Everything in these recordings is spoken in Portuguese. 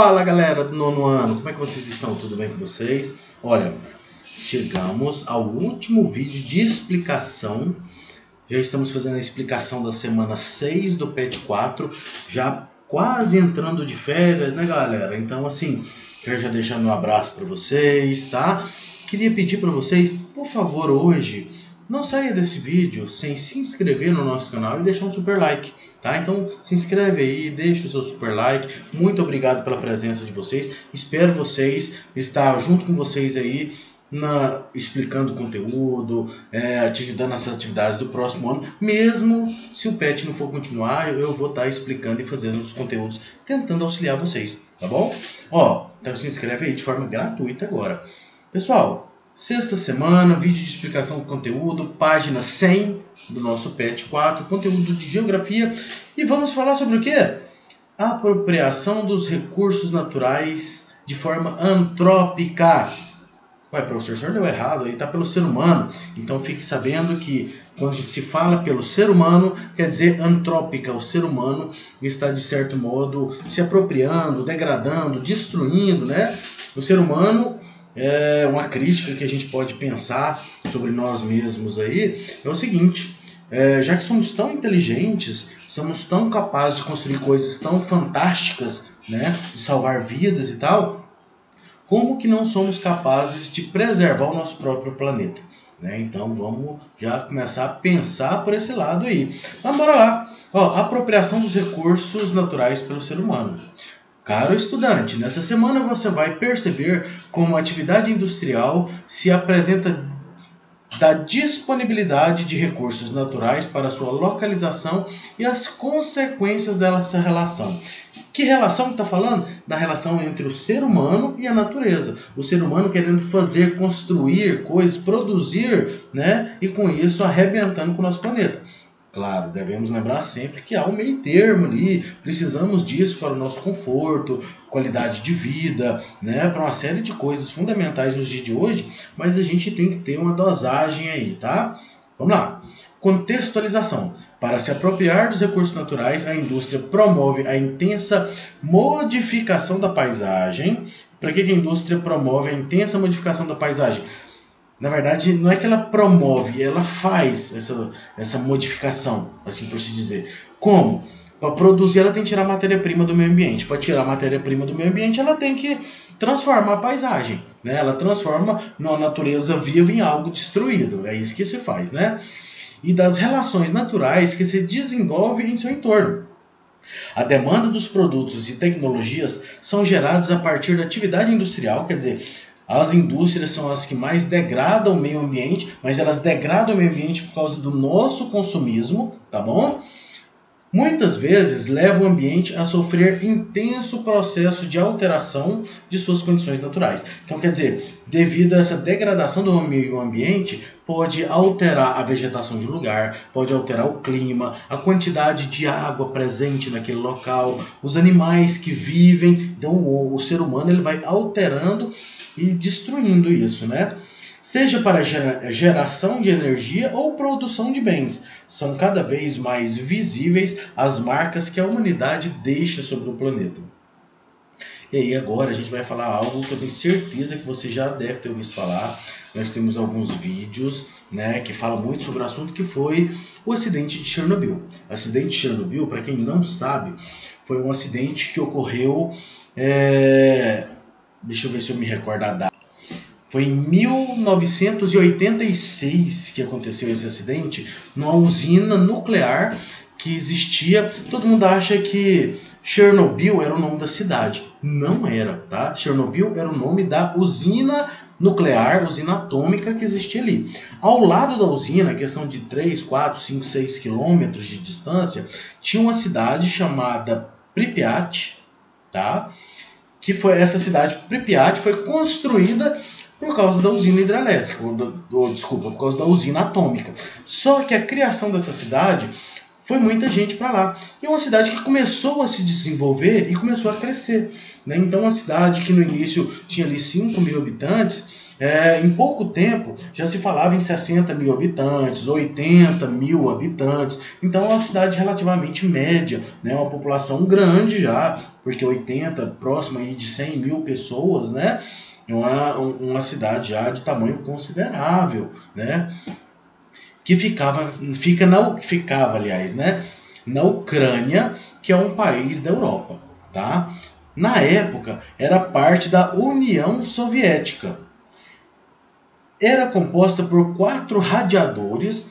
Fala galera do nono ano, como é que vocês estão? Tudo bem com vocês? Olha, chegamos ao último vídeo de explicação. Já estamos fazendo a explicação da semana 6 do PET 4, já quase entrando de férias, né galera? Então assim, quero já deixar meu abraço para vocês, tá? Queria pedir para vocês, por favor, hoje, não saia desse vídeo sem se inscrever no nosso canal e deixar um super like, tá? Então se inscreve aí, deixa o seu super like. Muito obrigado pela presença de vocês. Espero vocês estar junto com vocês aí, explicando o conteúdo, te ajudando nessas atividades do próximo ano. Mesmo se o PET não for continuar, eu vou estar explicando e fazendo os conteúdos, tentando auxiliar vocês, tá bom? Ó, então se inscreve aí de forma gratuita agora. Pessoal, sexta semana, vídeo de explicação do conteúdo, página 100 do nosso PET 4, conteúdo de geografia. E vamos falar sobre o quê? Apropriação dos recursos naturais de forma antrópica. Ué, professor, o senhor deu errado, aí está pelo ser humano. Então fique sabendo que quando se fala pelo ser humano, quer dizer antrópica. O ser humano está, de certo modo, se apropriando, degradando, destruindo, né? O ser humano, uma crítica que a gente pode pensar sobre nós mesmos aí, é o seguinte: já que somos tão inteligentes, somos tão capazes de construir coisas tão fantásticas, né? De salvar vidas e tal, como que não somos capazes de preservar o nosso próprio planeta? Né? Então vamos já começar a pensar por esse lado aí. Mas bora lá. Ó, apropriação dos recursos naturais pelo ser humano. Caro estudante, nessa semana você vai perceber como a atividade industrial se apresenta da disponibilidade de recursos naturais para sua localização e as consequências dessa relação. Que relação que está falando? Da relação entre o ser humano e a natureza. O ser humano querendo fazer, construir coisas, produzir, né? E com isso arrebentando com o nosso planeta. Claro, devemos lembrar sempre que há um meio termo ali, precisamos disso para o nosso conforto, qualidade de vida, né, para uma série de coisas fundamentais nos dias de hoje, mas a gente tem que ter uma dosagem aí, tá? Vamos lá. Contextualização. Para se apropriar dos recursos naturais, a indústria promove a intensa modificação da paisagem. Para que a indústria promove a intensa modificação da paisagem? Na verdade, não é que ela promove, ela faz essa modificação, assim por se dizer. Como? Para produzir, ela tem que tirar matéria-prima do meio ambiente. Para tirar matéria-prima do meio ambiente, ela tem que transformar a paisagem. Né? Ela transforma uma natureza viva em algo destruído. É isso que se faz, né? E das relações naturais que se desenvolvem em seu entorno. A demanda dos produtos e tecnologias são gerados a partir da atividade industrial, quer dizer, as indústrias são as que mais degradam o meio ambiente, mas elas degradam o meio ambiente por causa do nosso consumismo, tá bom? Muitas vezes levam o ambiente a sofrer intenso processo de alteração de suas condições naturais. Então, quer dizer, devido a essa degradação do meio ambiente, pode alterar a vegetação de um lugar, pode alterar o clima, a quantidade de água presente naquele local, os animais que vivem. Então, o ser humano ele vai alterando e destruindo isso, né? Seja para geração de energia ou produção de bens, são cada vez mais visíveis as marcas que a humanidade deixa sobre o planeta. E aí agora a gente vai falar algo que eu tenho certeza que você já deve ter ouvido falar. Nós temos alguns vídeos, né, que falam muito sobre o assunto, que foi o acidente de Chernobyl. O acidente de Chernobyl, para quem não sabe, foi um acidente que ocorreu... Deixa eu ver se eu me recordo a data. Foi em 1986 que aconteceu esse acidente, numa usina nuclear que existia. Todo mundo acha que Chernobyl era o nome da cidade. Não era, tá? Chernobyl era o nome da usina nuclear, usina atômica que existia ali. Ao lado da usina, questão de 3, 4, 5, 6 quilômetros de distância, tinha uma cidade chamada Pripyat, tá? Que foi essa cidade, Pripyat, foi construída por causa da usina hidrelétrica, por causa da usina atômica. Só que a criação dessa cidade foi muita gente para lá. E é uma cidade que começou a se desenvolver e começou a crescer. Né? Então, uma cidade que no início tinha ali 5 mil habitantes, em pouco tempo já se falava em 60 mil habitantes, 80 mil habitantes. Então, é uma cidade relativamente média, né? Uma população grande já, porque 80, próximo aí de 100 mil pessoas, né? Uma cidade já de tamanho considerável, né? Que ficava, aliás, né? Na Ucrânia, que é um país da Europa, tá? Na época, era parte da União Soviética. Era composta por 4 radiadores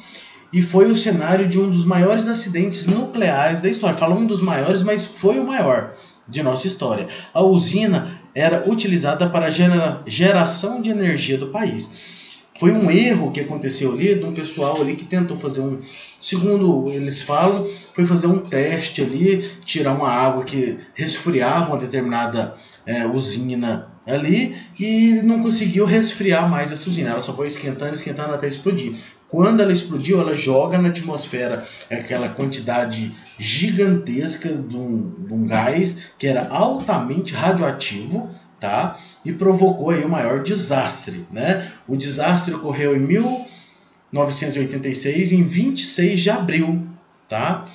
e foi o cenário de um dos maiores acidentes nucleares da história. Fala um dos maiores, mas foi o maior de nossa história. A usina era utilizada para a geração de energia do país. Foi um erro que aconteceu ali, de um pessoal ali que tentou fazer segundo eles falam, foi fazer um teste ali, tirar uma água que resfriava uma determinada usina ali e não conseguiu resfriar mais essa usina. Ela só foi esquentando, esquentando até explodir. Quando ela explodiu, ela joga na atmosfera aquela quantidade gigantesca de um gás que era altamente radioativo, tá? E provocou aí o maior desastre, né? O desastre ocorreu em 1986, em 26 de abril, tá?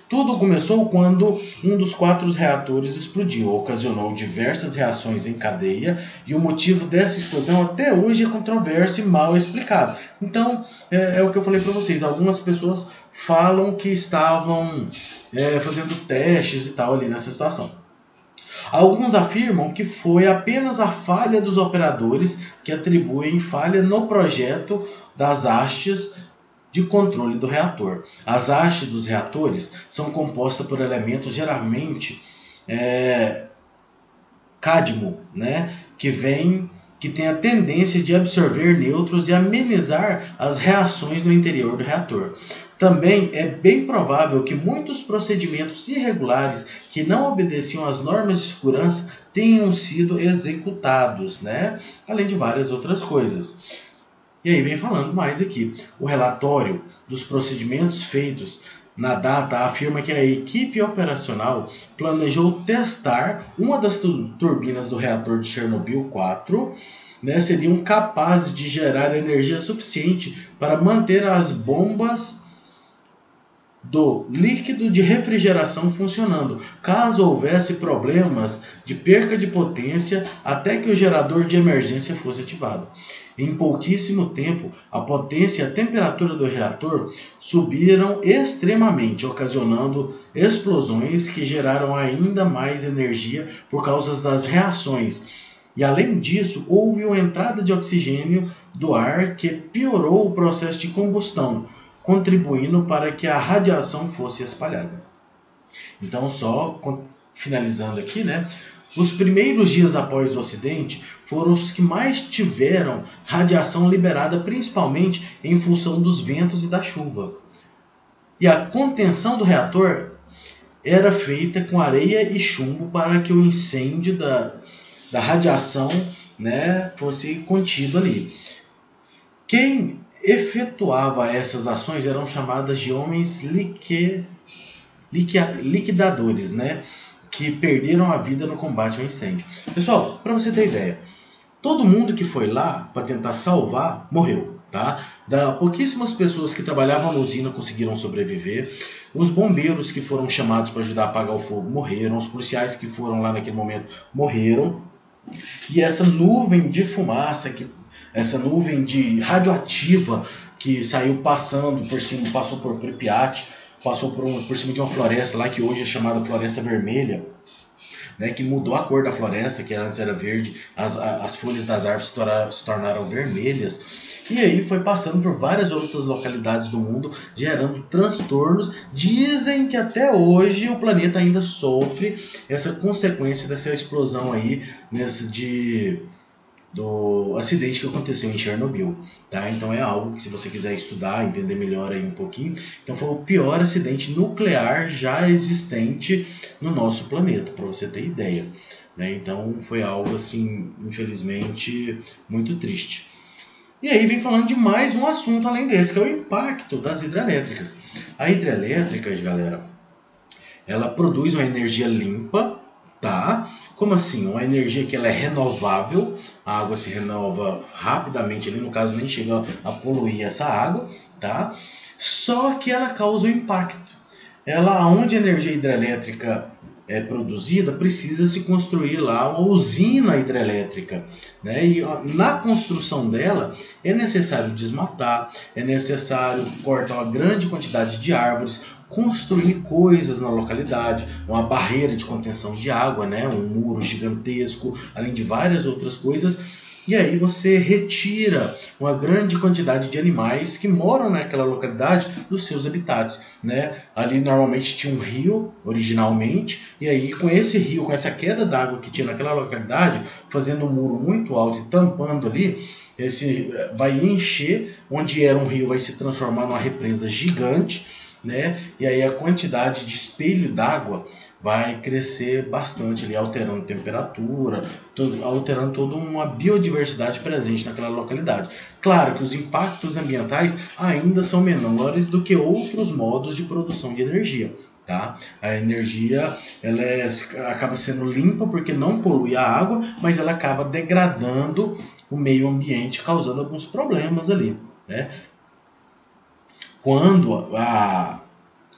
Tudo começou quando um dos 4 reatores explodiu, ocasionou diversas reações em cadeia e o motivo dessa explosão até hoje é controverso e mal explicado. Então, é o que eu falei para vocês, algumas pessoas falam que estavam fazendo testes e tal ali nessa situação. Alguns afirmam que foi apenas a falha dos operadores que atribuem falha no projeto das hastes de controle do reator. As hastes dos reatores são compostas por elementos geralmente cádmio, né, que tem a tendência de absorver nêutrons e amenizar as reações no interior do reator. Também é bem provável que muitos procedimentos irregulares que não obedeciam às normas de segurança tenham sido executados, né, além de várias outras coisas. E aí vem falando mais aqui. O relatório dos procedimentos feitos na data afirma que a equipe operacional planejou testar uma das turbinas do reator de Chernobyl 4, né, seriam capazes de gerar energia suficiente para manter as bombas do líquido de refrigeração funcionando, caso houvesse problemas de perca de potência até que o gerador de emergência fosse ativado. Em pouquíssimo tempo, a potência e a temperatura do reator subiram extremamente, ocasionando explosões que geraram ainda mais energia por causa das reações. E além disso, houve uma entrada de oxigênio do ar que piorou o processo de combustão, contribuindo para que a radiação fosse espalhada. Então, só finalizando aqui, né? Os primeiros dias após o acidente foram os que mais tiveram radiação liberada, principalmente em função dos ventos e da chuva. E a contenção do reator era feita com areia e chumbo para que o incêndio da radiação, né, fosse contido ali. Quem efetuava essas ações eram chamadas de homens liquidadores, né, que perderam a vida no combate ao incêndio. Pessoal, para você ter ideia, todo mundo que foi lá para tentar salvar morreu, tá? Pouquíssimas pessoas que trabalhavam na usina conseguiram sobreviver. Os bombeiros que foram chamados para ajudar a apagar o fogo morreram. Os policiais que foram lá naquele momento morreram. E essa nuvem de fumaça, essa nuvem de radioativa que saiu passando por cima, passou por Pripyat, passou por cima de uma floresta lá que hoje é chamada Floresta Vermelha, né, que mudou a cor da floresta, que antes era verde, as folhas das árvores se tornaram vermelhas. E aí foi passando por várias outras localidades do mundo, gerando transtornos. Dizem que até hoje o planeta ainda sofre essa consequência dessa explosão aí, do acidente que aconteceu em Chernobyl, tá? Então é algo que, se você quiser estudar, entender melhor aí um pouquinho, então foi o pior acidente nuclear já existente no nosso planeta, para você ter ideia, né? Então foi algo assim, infelizmente, muito triste. E aí vem falando de mais um assunto além desse, que é o impacto das hidrelétricas. A hidrelétrica, galera, ela produz uma energia limpa, tá? Como assim? Uma energia que ela é renovável, a água se renova rapidamente ali, no caso nem chega a poluir essa água, tá? Só que ela causa um impacto. Onde a energia hidrelétrica produzida, precisa se construir lá uma usina hidrelétrica, né? E na construção dela é necessário desmatar, é necessário cortar uma grande quantidade de árvores, construir coisas na localidade, uma barreira de contenção de água, né? Um muro gigantesco, além de várias outras coisas. E aí você retira uma grande quantidade de animais que moram naquela localidade dos seus habitats, né? Ali normalmente tinha um rio originalmente, e aí com esse rio, com essa queda d'água que tinha naquela localidade, fazendo um muro muito alto e tampando ali, esse vai encher, onde era um rio vai se transformar numa represa gigante, né? E aí a quantidade de espelho d'água vai crescer bastante ali, alterando temperatura, alterando toda uma biodiversidade presente naquela localidade. Claro que os impactos ambientais ainda são menores do que outros modos de produção de energia. Tá? A energia acaba sendo limpa porque não polui a água, mas ela acaba degradando o meio ambiente, causando alguns problemas ali, né? Quando a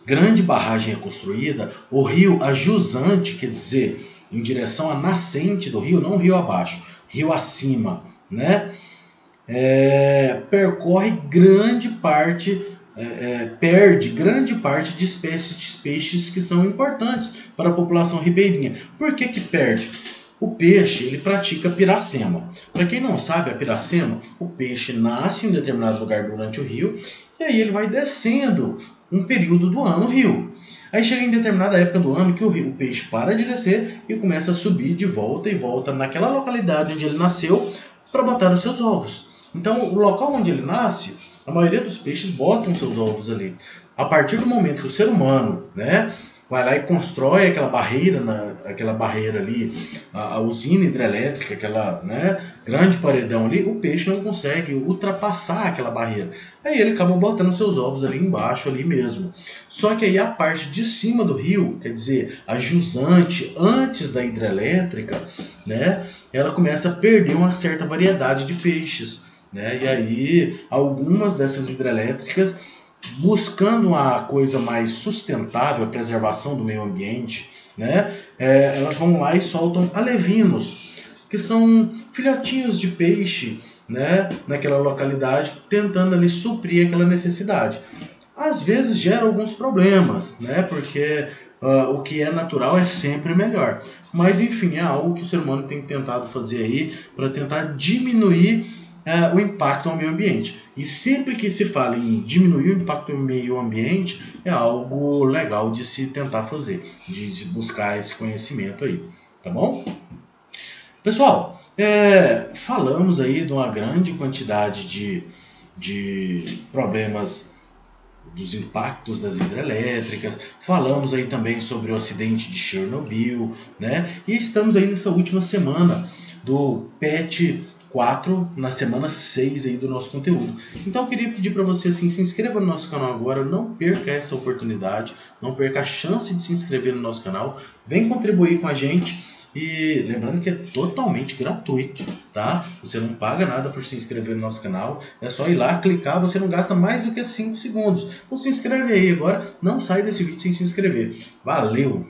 grande barragem é construída, o rio a jusante, quer dizer, em direção à nascente do rio, não rio abaixo, rio acima, né? Percorre grande parte, perde grande parte de espécies de peixes que são importantes para a população ribeirinha. Por que perde? O peixe, ele pratica piracema. Para quem não sabe, a piracema, o peixe nasce em determinado lugar durante o rio e aí ele vai descendo um período do ano no rio. Aí chega em determinada época do ano que o peixe para de descer e começa a subir de volta e volta naquela localidade onde ele nasceu para botar os seus ovos. Então, o local onde ele nasce, a maioria dos peixes botam seus ovos ali. A partir do momento que o ser humano, né, vai lá e constrói aquela barreira ali, a usina hidrelétrica, aquela, né, grande paredão ali, o peixe não consegue ultrapassar aquela barreira. Aí ele acaba botando seus ovos ali embaixo, ali mesmo. Só que aí a parte de cima do rio, quer dizer, a jusante, antes da hidrelétrica, né, ela começa a perder uma certa variedade de peixes, né? E aí algumas dessas hidrelétricas, buscando uma coisa mais sustentável, a preservação do meio ambiente, né? Elas vão lá e soltam alevinos, que são filhotinhos de peixe, né? Naquela localidade, tentando ali suprir aquela necessidade. Às vezes gera alguns problemas, né? Porque o que é natural é sempre melhor. Mas enfim, é algo que o ser humano tem tentado fazer aí para tentar diminuir o impacto ao meio ambiente. E sempre que se fala em diminuir o impacto ao meio ambiente, é algo legal de se tentar fazer, de buscar esse conhecimento aí, tá bom? Pessoal, falamos aí de uma grande quantidade de problemas dos impactos das hidrelétricas, falamos aí também sobre o acidente de Chernobyl, né? E estamos aí nessa última semana do PET 4, na semana 6 aí do nosso conteúdo. Então eu queria pedir para você assim, se inscreva no nosso canal agora, não perca essa oportunidade, não perca a chance de se inscrever no nosso canal, vem contribuir com a gente. E lembrando que é totalmente gratuito, tá? Você não paga nada por se inscrever no nosso canal, é só ir lá, clicar, você não gasta mais do que 5 segundos. Então se inscreve aí agora, não sai desse vídeo sem se inscrever. Valeu!